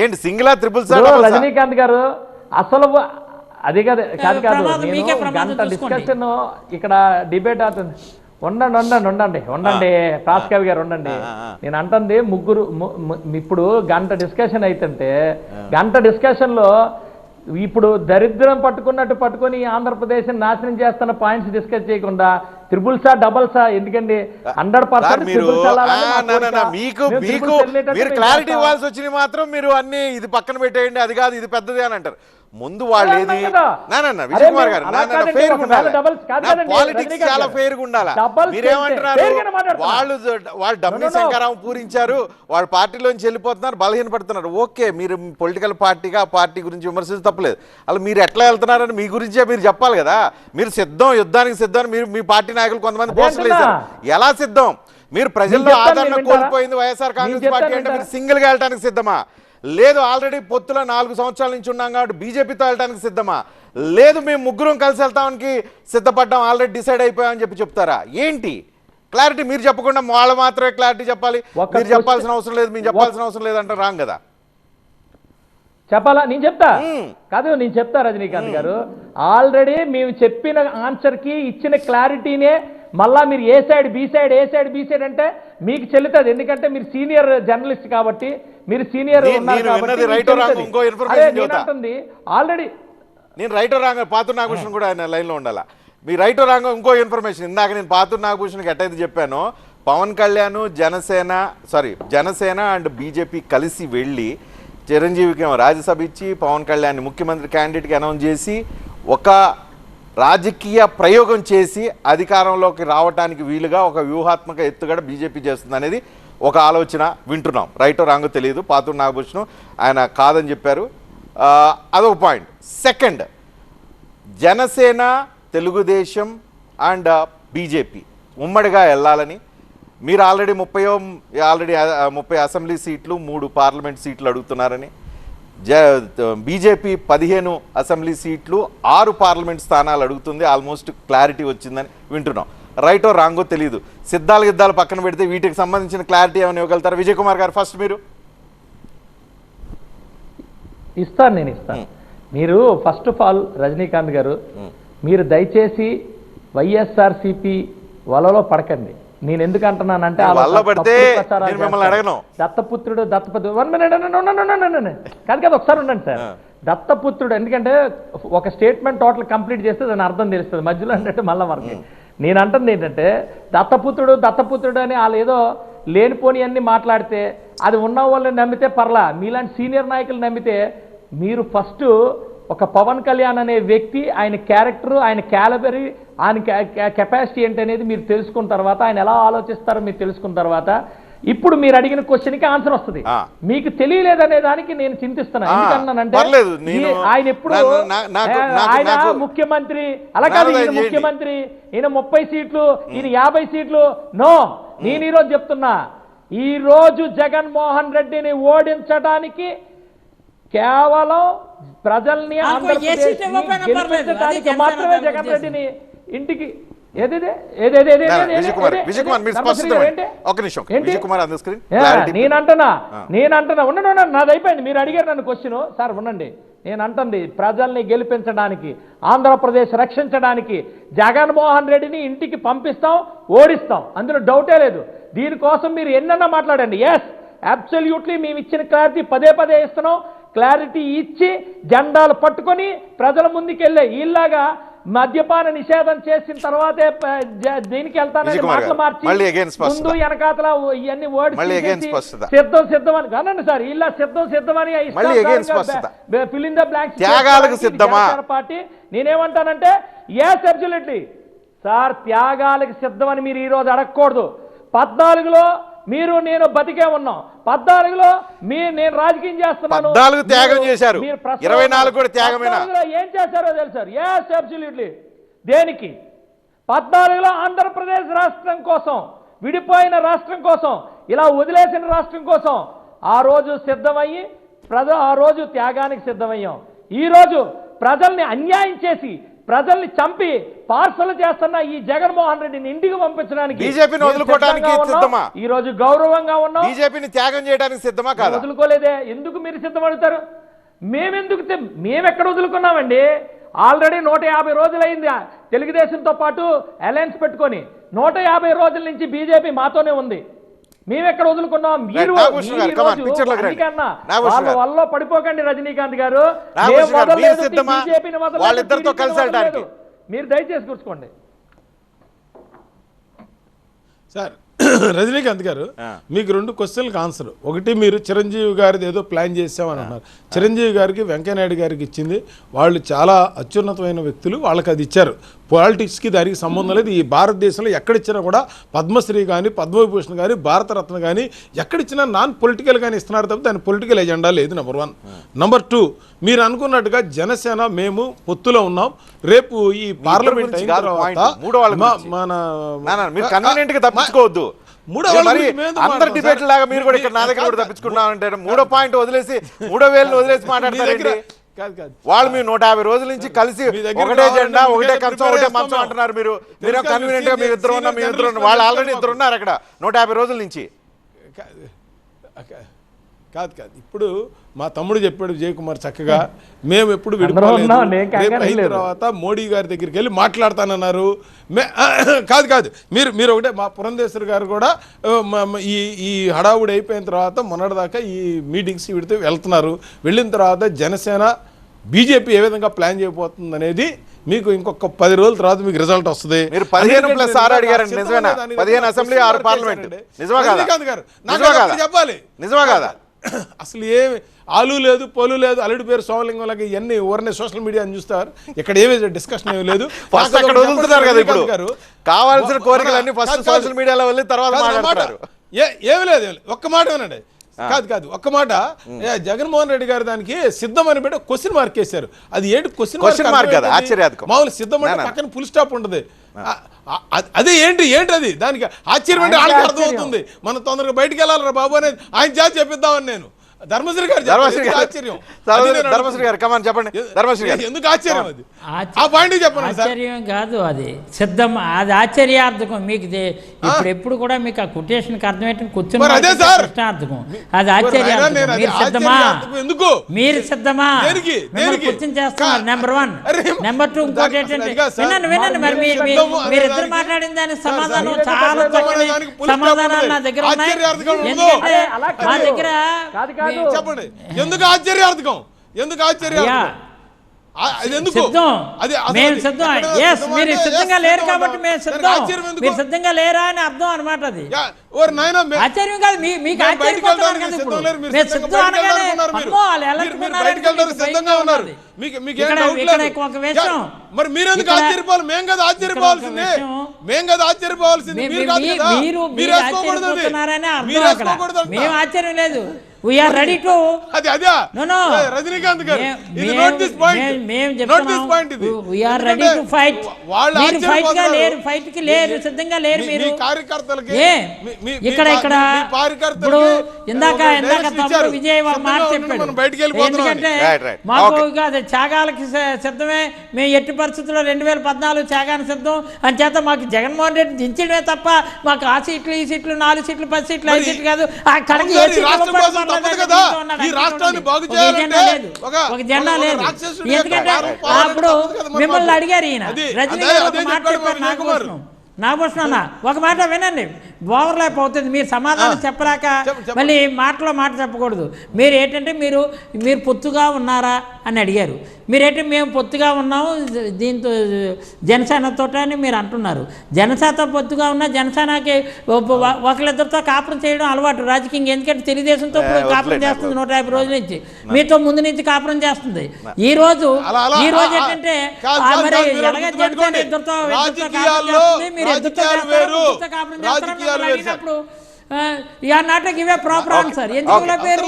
ఏంటి సింగిలా త్రిపుల్ రజనీకాంత్ గారు అసలు అది కాదు గంట డిస్కషన్ ఇక్కడ డిబేట్ అవుతుంది. ఉండండి ప్రాస్ కవి గారు ఉండండి. నేను అంటుంది ముగ్గురు ఇప్పుడు గంట డిస్కషన్ అవుతుంటే గంట డిస్కషన్ లో ఇప్పుడు దరిద్రం పట్టుకొని ఆంధ్రప్రదేశ్ నాశనం చేస్తున్న పాయింట్స్ డిస్కస్ చేయకుండా త్రిబుల్సా డబల్సా ఎందుకండి 100% మీరు క్లారిటీ ఇవ్వాల్సి వచ్చింది మాత్రం మీరు అన్ని ఇది పక్కన పెట్టేయండి, అది కాదు ఇది పెద్దది అని అంటారు. ముందు వాళ్ళు ఏది విజయ్ కుమార్ గారు పాలిటిక్స్ చాలా ఫెయిర్ గా ఉండాలి. మీరేమంటున్నారు, వాళ్ళు డమ్మీ శంకరావు పూరించారు, వాళ్ళ పార్టీలోంచి వెళ్ళిపోతున్నారు, బలహీనపడుతున్నారు. ఓకే, మీరు పొలిటికల్ పార్టీగా ఆ పార్టీ గురించి విమర్శించి తప్పలేదు. అలా మీరు ఎట్లా వెళ్తున్నారని మీ గురించే మీరు చెప్పాలి కదా. మీరు యుద్ధానికి సిద్ధం మీరు మీ పార్టీ నాయకులు కొంతమంది పోస్టులు వేశారు. ఎలా సిద్ధం? మీరు ప్రజల్లో ఆదరణ కోల్పోయింది వైఎస్ఆర్ కాంగ్రెస్ పార్టీ అంటే మీరు సింగిల్ గా వెళ్ళడానికి సిద్ధమా? లేదు ఆల్రెడీ పొత్తులో 4 సంవత్సరాల నుంచి ఉన్నాం కాబట్టి బీజేపీతో వెళ్ళడానికి సిద్ధమా? లేదు మేము ముగ్గురం కలిసి వెళ్తానికి సిద్ధపడ్డాం, ఆల్రెడీ డిసైడ్ అయిపోయామని చెప్తారా? ఏంటి క్లారిటీ? మీరు చెప్పకుండా వాళ్ళు మాత్రమే క్లారిటీ చెప్పాలి, మీరు చెప్పాల్సిన అవసరం లేదు, మీరు చెప్పాల్సిన అవసరం లేదంటే రాంగ్ కదా. చెప్పాలా? నేను చెప్తా రజనీకాంత్ గారు. ఆల్రెడీ మేము చెప్పిన ఆన్సర్ కి ఇచ్చిన క్లారిటీనే మళ్ళా మీరు ఏ సైడ్ బి సైడ్ అంటే మీకు చెల్లుతుంది. ఎందుకంటే మీరు సీనియర్ జర్నలిస్ట్ కాబట్టి, మీరు సీనియర్ ఆల్రెడీ. నేను రైటో రాంగ్ పాతూరు నాగభూషణ్ కూడా ఆయన లైన్ లో ఉండాలా. మీ రైటో రాంగ్ ఇంకో ఇన్ఫర్మేషన్ ఇందాక నేను పాతూరు నాగభూషణ్కి ఎట్టయితే చెప్పాను, పవన్ కళ్యాణ్ జనసేన అండ్ బీజేపీ కలిసి వెళ్ళి చిరంజీవికి రాజ్యసభ ఇచ్చి పవన్ కళ్యాణ్ ముఖ్యమంత్రి క్యాండిడేట్కి అనౌన్స్ చేసి ఒక రాజకీయ ప్రయోగం చేసి అధికారంలోకి రావడానికి వీలుగా ఒక వ్యూహాత్మక ఎత్తుగడ బీజేపీ చేస్తుంది అనేది ఒక ఆలోచన వింటున్నాం. రైటో రాంగో తెలియదు. పాతూరు నాగభూషణం ఆయన కాదని చెప్పారు, అదొక point. Second, Janasena Telugu Desam and BJP ఉమ్మడిగా వెళ్ళాలని మీరు ఆల్రెడీ 30 అసెంబ్లీ సీట్లు 3 పార్లమెంట్ సీట్లు అడుగుతున్నారని, బీజేపీ 15 అసెంబ్లీ సీట్లు 6 పార్లమెంట్ స్థానాలు అడుగుతుంది, ఆల్మోస్ట్ క్లారిటీ వచ్చిందని వింటున్నాం. రైటో రాంగో తెలియదు. గిద్దాలు పక్కన పెడితే వీటికి సంబంధించిన క్లారిటీ ఏమైనా ఇవ్వగలుగుతారు? విజయ్ కుమార్ గారు ఫస్ట్ మీరు. నేను ఇస్తాను. మీరు ఫస్ట్ ఆఫ్ ఆల్ రజనీకాంత్ గారు, మీరు దయచేసి వైఎస్ఆర్సీపీ వలలో పడకండి. నేను ఎందుకు అంటున్నానంటే దత్తపుత్రుడు కాదు ఒకసారి ఉండండి సార్. దత్తపుత్రుడు ఎందుకంటే ఒక స్టేట్మెంట్ టోటల్ కంప్లీట్ చేస్తే దాని అర్థం తెలుస్తుంది, మధ్యలో అంటే మళ్ళీ మనకి. నేను అంటుంది ఏంటంటే దత్తపుత్రుడు అని వాళ్ళు ఏదో లేనిపోని అన్ని మాట్లాడితే అది ఉన్న వాళ్ళని నమ్మితే పర్లా, మీలాంటి సీనియర్ నాయకులు నమ్మితే మీరు ఫస్ట్ ఒక పవన్ కళ్యాణ్ అనే వ్యక్తి, ఆయన క్యారెక్టర్, ఆయన క్యాలబరీ, ఆయన కెపాసిటీ ఏంటి అనేది మీరు తెలుసుకున్న తర్వాత, ఆయన ఎలా ఆలోచిస్తారో మీరు తెలుసుకున్న తర్వాత ఇప్పుడు మీరు అడిగిన క్వశ్చన్కి ఆన్సర్ వస్తుంది. మీకు తెలియలేదనే దానికి నేను చింతిస్తున్నాను. ఎందుకన్నానంటే ఆయన ఎప్పుడు ఆయన ముఖ్యమంత్రి అలా కాదు, ఈయన ముఖ్యమంత్రి, ఈయన 30 సీట్లు, ఈయన 50 సీట్లు. నో, నేను ఈరోజు చెప్తున్నా, ఈరోజు జగన్మోహన్ రెడ్డిని ఓడించడానికి కేవలం ప్రజల్ని గెలిపించడానికి మాత్రమే జగన్ రెడ్డిని ఇంటికి నేనంటున్నా ఉండండి, నాది అయిపోయింది. మీరు అడిగారు నన్ను క్వశ్చన్ సార్, ఉండండి. నేను అంటుంది ప్రజల్ని గెలిపించడానికి, ఆంధ్రప్రదేశ్ రక్షించడానికి జగన్మోహన్ రెడ్డిని ఇంటికి పంపిస్తాం, ఓడిస్తాం, అందులో డౌటే లేదు. దీనికోసం మీరు ఎన్నన్నా మాట్లాడండి. ఎస్, అబ్సల్యూట్లీ మేము ఇచ్చిన క్లారిటీ పదే ఇస్తున్నాం. క్లారిటీ ఇచ్చి జెండాలు పట్టుకొని ప్రజల ముందుకు వెళ్ళే ఇలాగా మద్యపాన నిషేధం చేసిన తర్వాతే దీనికి వెళ్తానని మాటలు మార్చి ముందు వెనకాతల ఇవన్నీ ఓడి సిద్ధం అని కానండి సార్. ఇలా సిద్ధమని fill in the blanks party. నేనేమంటానంటే ఎస్ అబ్సల్యూట్లీ సార్, త్యాగాలకు సిద్ధమని మీరు ఈరోజు అడగకూడదు. 14లో మీరు నేను బతికే ఉన్నాం, 14లో నేను రాజకీయం చేస్తున్నాను, 14 త్యాగం చేశారు, 24 కూడా త్యాగమేనా? ఏం చేశారో తెలుసారు? Yes absolutely. దేనికి? 14లో ఆంధ్రప్రదేశ్ రాష్ట్రం కోసం, విడిపోయిన రాష్ట్రం కోసం, ఇలా వదిలేసిన రాష్ట్రం కోసం ఆ రోజు సిద్ధమయ్యి ఆ రోజు త్యాగానికి సిద్ధమయ్యాం. ఈ రోజు ప్రజల్ని అన్యాయం చేసి ప్రజల్ని చంపి పార్సల్ చేస్తున్న ఈ జగన్మోహన్ రెడ్డిని ఇంటికి పంపించడానికి బీజేపీని వదులుకోవడానికి సిద్ధమా? ఈ రోజు గౌరవంగా ఉన్నాం. బీజేపీని త్యాగం చేయడానికి సిద్ధమా కాదా? వదులుకోలేదే, ఎందుకు మీరు సిద్ధపడతారు? మేమెక్కడ వదులుకున్నామండి? ఆల్రెడీ 150 రోజులైంది తెలుగుదేశంతో పాటు అలయన్స్ పెట్టుకొని. 150 రోజుల నుంచి బీజేపీ మాతోనే ఉంది. మేమెక్కడ వదులుకున్నాం? మీరు వాళ్ళ వల్ల పడిపోకండి రజనీకాంత్ గారు. వాళ్ళిద్దరితో కలిసి వెళ్ళడానికి మీరు దయచేసి కూర్చోండి సార్. రజనీకాంత్ గారు, మీకు 2 క్వశ్చన్లకు ఆన్సర్. ఒకటి, మీరు చిరంజీవి గారిది ఏదో ప్లాన్ చేసామని అన్నారు. చిరంజీవి గారికి వెంకయ్యనాయుడు గారికి ఇచ్చింది, వాళ్ళు చాలా అత్యున్నతమైన వ్యక్తులు, వాళ్ళకి అది ఇచ్చారు. పాలిటిక్స్కి దానికి సంబంధం లేదు. ఈ భారతదేశంలో ఎక్కడిచ్చినా కూడా పద్మశ్రీ కానీ, పద్మవిభూషణ్ కానీ, భారతరత్న కానీ ఎక్కడిచ్చినా నాన్ పొలిటికల్ కానీ ఇస్తున్నారు తప్ప దాని పొలిటికల్ ఎజెండా లేదు. నెంబర్ 1. నెంబర్ 2, మీరు అనుకున్నట్టుగా జనసేన మేము పొత్తులో ఉన్నాం. రేపు ఈ పార్లమెంట్ అయిన తర్వాత అందరు డిబేట్ లాగా మీరు కూడా ఇక్కడ నా దగ్గర కూడా తప్పించుకున్నామంటే 3వ పాయింట్ వదిలేసి 3,000 వదిలేసి మాట్లాడతారు. వాళ్ళు మీరు 150 రోజుల నుంచి కలిసి ఒకటే జెండా, ఒకటే కంచం, ఒకటే మంచం అంటున్నారు. మీరు కన్వీనియంట్ గా మీరు ఇద్దరు ఉన్నా, మీ ఇద్దరు వాళ్ళు ఆల్రెడీ ఇద్దరు ఉన్నారు అక్కడ 150 రోజుల నుంచి. కాదు ఇప్పుడు మా తమ్ముడు చెప్పాడు విజయ్ కుమార్ చక్కగా, మేము ఎప్పుడు విడిపోలేదు, అయిన తర్వాత మోడీ గారి దగ్గరికి వెళ్ళి మాట్లాడతానన్నారు. కాదు మీరు ఒకటే, మా పురంధేశ్వర్ గారు కూడా ఈ హడావుడి అయిపోయిన తర్వాత మొన్నటిదాకా ఈ మీటింగ్స్ వీడితో వెళ్తున్నారు. వెళ్ళిన తర్వాత జనసేన బీజేపీ ఏ విధంగా ప్లాన్ చేయబోతుంది అనేది మీకు ఇంకొక 10 రోజుల తర్వాత మీకు రిజల్ట్ వస్తుంది. మీరు 15+6 అడిగారండి, నిజమేనా? 15 అసెంబ్లీ, 6 పార్లమెంట్. నిజమా కాదా? చెప్పాలి, నిజమా కాదా? అసలు ఏమి ఆలు లేదు, పొలు లేదు, అల్లుడి పేరు సోమలింగం లాగా ఇవన్నీ ఊరనే సోషల్ మీడియా చూస్తారు. ఇక్కడ ఏమీ డిస్కషన్ ఏమీ లేదు. ఫస్ట్ అక్కడ వదులుతున్నారు కదా, ఇప్పుడు కావాల్సిన కోరికలన్నీ ఫస్ట్ సోషల్ మీడియాలో వెళ్ళి తర్వాత మాట్లాడతారు. ఏమి లేదు. ఒక్క మాట వినండి. కాదు ఒక్క మాట. జగన్మోహన్ రెడ్డి గారు దానికి సిద్ధం అని పెట్టి క్వశ్చన్ మార్క్ వేశారు. అది ఏంటి క్వశ్చన్ మార్క్? మామూలు సిద్ధం అంటే పక్కన ఫుల్ స్టాప్ ఉంటుంది. అదే ఏంటి అది? దానికి ఆశ్చర్యం అంటే వాళ్ళకి అర్థమవుతుంది. మనం తొందరగా బయటికి వెళ్ళాలరా బాబు అనేది ఆయన చేసి చెప్పిద్దామని నేను. ధర్మశ్రీ గారు ఆశ్చర్యం. ధర్మశ్రీ గారు కమాన్ చెప్పండి. ధర్మశ్రీ గారు ఎందుకు ఆశ్చర్యం? అది ఆ పాయింట్ చెప్పండి. ఆశ్చర్యం కాదు, అది సిద్ధం, అది ఆశ్చర్యార్థకం. మీకు ఎప్పుడు కూడా మీకు ఆ కొటేషన్కి అర్థమేంటి? కూర్చుని కృష్ణార్థకం. అది ఆశ్చర్యార్థకం. మీరు సిద్ధమా? ఎందుకు మీరు సిద్ధమా? కూర్చొని చేస్తున్నారు. నెంబర్ 1. నెంబర్ 2, ఇంకోటి ఏంటంటే, వినండి మరి మీరిద్దరు మాట్లాడిన దానికి సమాధానం చాలా చక్కని సమాధానాలు నా దగ్గర ఉన్నాయి. ఎందుకంటే మా దగ్గర చెప్పండి, ఎందుకు ఆశ్చర్యార్థకం? మేము సిద్ధం. మీరు సిద్ధంగా లేరు కాబట్టి మేము సిద్ధం. మీరు సిద్ధంగా లేరా అని అర్థం అనమాట. అది ఆశ్చర్యం కాదు. మీకు ఒక విషయం, మరి మీరెందుకు ఆశ్చర్యపోవాలి? మేము కదా ఆశ్చర్యపోవాల్సింది. మేము ఆశ్చర్యం లేదు. We are ready to. No. Rajinikanth గారు, we are ready to fight. మీరు ఫైట్ గా లేరు, ఫైట్ కి లేరు, సిద్ధంగా లేరు. మీరు కార్యకర్తలకి ఇక్కడ ఇప్పుడు ఇందాక తమ్ముడు విజయ్ మాట చెప్పాడు. ఎందుకంటే మాకు కాదు త్యాగాలకి సిద్ధమే. మేము ఎట్టి పరిస్థితుల్లో 2014 త్యాగానికి సిద్ధం అని చేత మాకు జగన్మోహన్ రెడ్డి దించడమే తప్ప మాకు ఆ సీట్లు, ఈ సీట్లు, 4 సీట్లు, 10 సీట్లు, 5 సీట్లు కాదు. అక్కడికి ఏ సీట్లు ఈ రాష్ట్రాన్ని బాగు చేయాలంటే ఒక జెండా లేదు. ఎందుకంటే అప్పుడు మిమ్మల్ని అడిగారు ఈయన రజనీ గారు ఒక మాట చెప్పారు. నాగభూషణం అన్న ఒక మాట వినండి, ఓవర్లాప్ అవుతుంది. మీరు సమాధానం చెప్పలేక మళ్ళీ మాటలో మాట చెప్పకూడదు. మీరు ఏంటంటే మీరు పొత్తుగా ఉన్నారా అని అడిగారు. మీరేంటి మేము పొత్తుగా ఉన్నాము దీంతో జనసేనతో అని మీరు అంటున్నారు. జనసేనతో పొత్తుగా ఉన్న జనసేనకి ఒకరిద్దరితో కాపురం చేయడం అలవాటు రాజకీయం. ఎందుకంటే తెలుగుదేశంతో కాపురం చేస్తుంది 150 రోజుల నుంచి, మీతో ముందు నుంచి కాపురం చేస్తుంది. ఈ రోజు ఏంటంటే మరి ఎలాగ జనసేన ఇద్దరితో మీరు ఎదురుతో కాపురం చేస్తారని అడిగినప్పుడు you are not give a proper answer. ఎందుకు పేరు